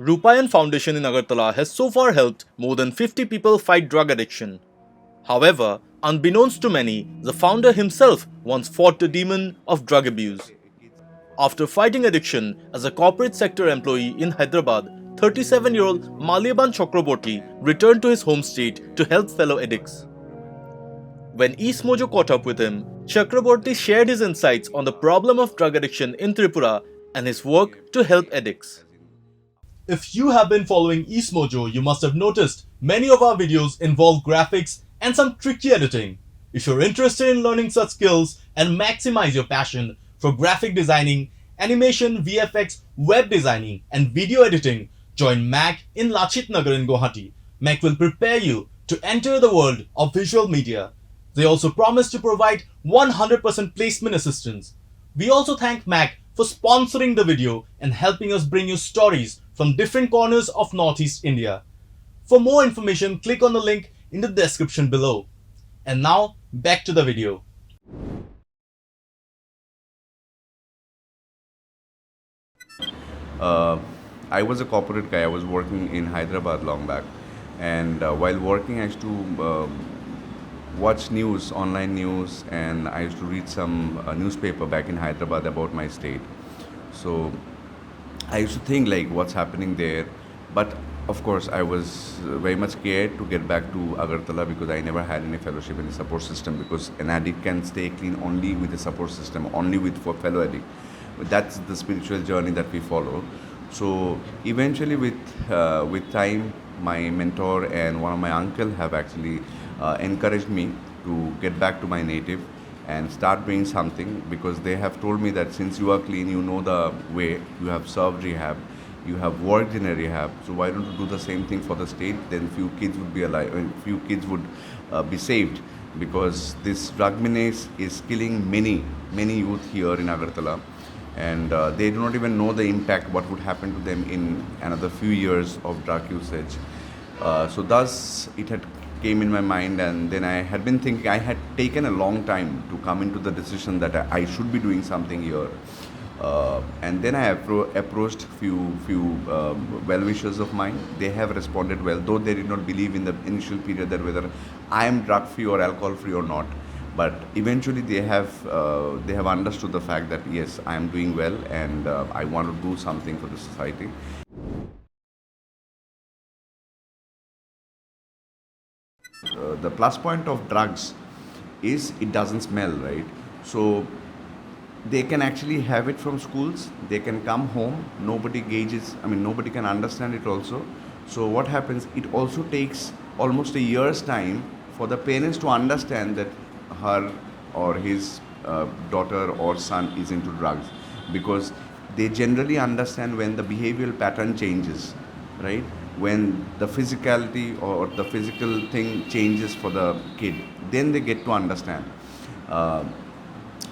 Rupayan Foundation in Agartala has so far helped more than 50 people fight drug addiction. However, unbeknownst to many, the founder himself once fought the demon of drug abuse. After fighting addiction as a corporate sector employee in Hyderabad, 37-year-old Malyaban Chakraborty returned to his home state to help fellow addicts. When EastMojo caught up with him, Chakraborty shared his insights on the problem of drug addiction in Tripura and his work to help addicts. If you have been following EastMojo, you must have noticed many of our videos involve graphics and some tricky editing. If you're interested in learning such skills and maximize your passion for graphic designing, animation, VFX, web designing, and video editing, join Mac in Lachit Nagar in Guwahati. Mac will prepare you to enter the world of visual media. They also promise to provide 100% placement assistance. We also thank Mac for sponsoring the video and helping us bring you stories from different corners of Northeast India. For more information, click on the link in the description below. And now, back to the video. I was a corporate guy. I was working in Hyderabad long back, and while working, I used to watch news, online news, and I used to read some newspaper back in Hyderabad about my state. So I used to think like what's happening there, but of course I was very much scared to get back to Agartala because I never had any fellowship in the support system, because an addict can stay clean only with the support system, only with for fellow addict. That's the spiritual journey that we follow. So eventually with time, my mentor and one of my uncle have actually encouraged me to get back to my native and start doing something, because they have told me that since you are clean, you know the way, you have served rehab, you have worked in a rehab, so why don't you do the same thing for the state? Then few kids would be alive, and few kids would be saved, because this drug menace is killing many youth here in Agartala, and they do not even know the impact what would happen to them in another few years of drug usage. So thus it had came in my mind, and then I had been thinking, I had taken a long time to come into the decision that I should be doing something here. And then I approached few well-wishers of mine. They have responded well, though they did not believe in the initial period that whether I am drug-free or alcohol-free or not. But eventually they have understood the fact that yes, I am doing well, and I want to do something for the society. The plus point of drugs is it doesn't smell, right? So they can actually have it from schools, they can come home, nobody gauges, nobody can understand it also. So what happens, it also takes almost a year's time for the parents to understand that her or his daughter or son is into drugs, because they generally understand when the behavioral pattern changes, right? When the physicality or the physical thing changes for the kid, then they get to understand.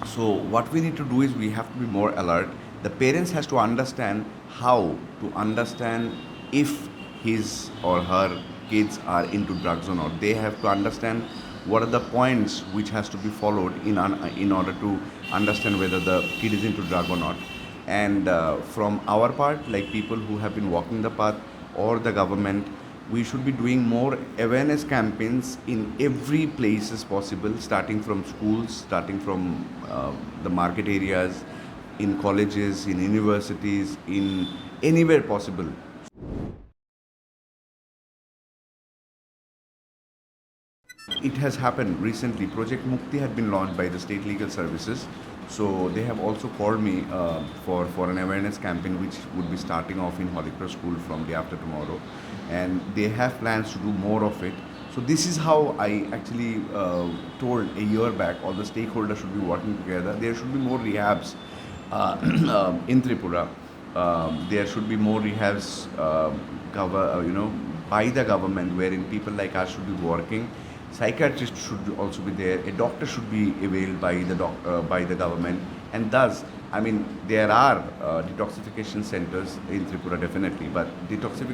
So what we need to do is we have to be more alert. The parents has to understand how to understand if his or her kids are into drugs or not. They have to understand what are the points which has to be followed in order to understand whether the kid is into drug or not. And from our part, like people who have been walking the path, or the government, we should be doing more awareness campaigns in every place as possible, starting from schools, starting from the market areas, in colleges, in universities, in anywhere possible. It has happened recently. Project Mukti had been launched by the State Legal Services. So they have also called me for an awareness campaign which would be starting off in Hyderabad school from day after tomorrow. And they have plans to do more of it. So this is how I actually told a year back all the stakeholders should be working together. There should be more rehabs in Tripura. There should be more rehabs by the government, wherein people like us should be working. Psychiatrists should also be there. A doctor should be availed by the government, and thus, there are detoxification centers in Tripura definitely. But after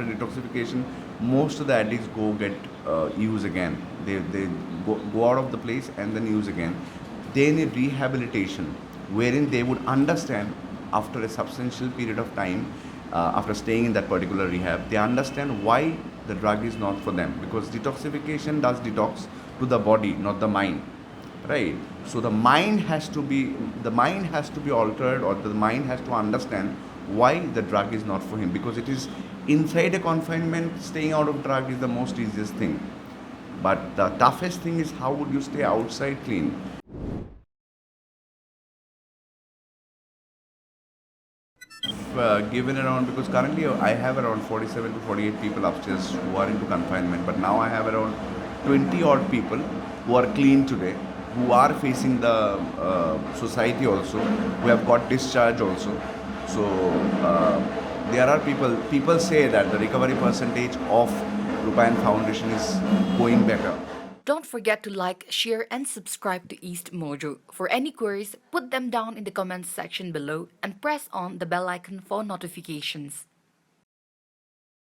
detoxification, most of the addicts get use again. They go out of the place and then use again. They need rehabilitation, wherein they would understand after a substantial period of time after staying in that particular rehab, they understand why the drug is not for them, because detoxification does detox to the body, not the mind, right? So the mind has to be altered, or the mind has to understand why the drug is not for him, because it is inside a confinement. Staying out of drug is the most easiest thing, but the toughest thing is how would you stay outside clean. Given around, because currently I have around 47 to 48 people upstairs who are into confinement, but now I have around 20 odd people who are clean today, who are facing the society also, who have got discharge also. So there are people say that the recovery percentage of Rupayan Foundation is going better. Don't forget to like, share, and subscribe to East Mojo. For any queries, put them down in the comments section below and press on the bell icon for notifications.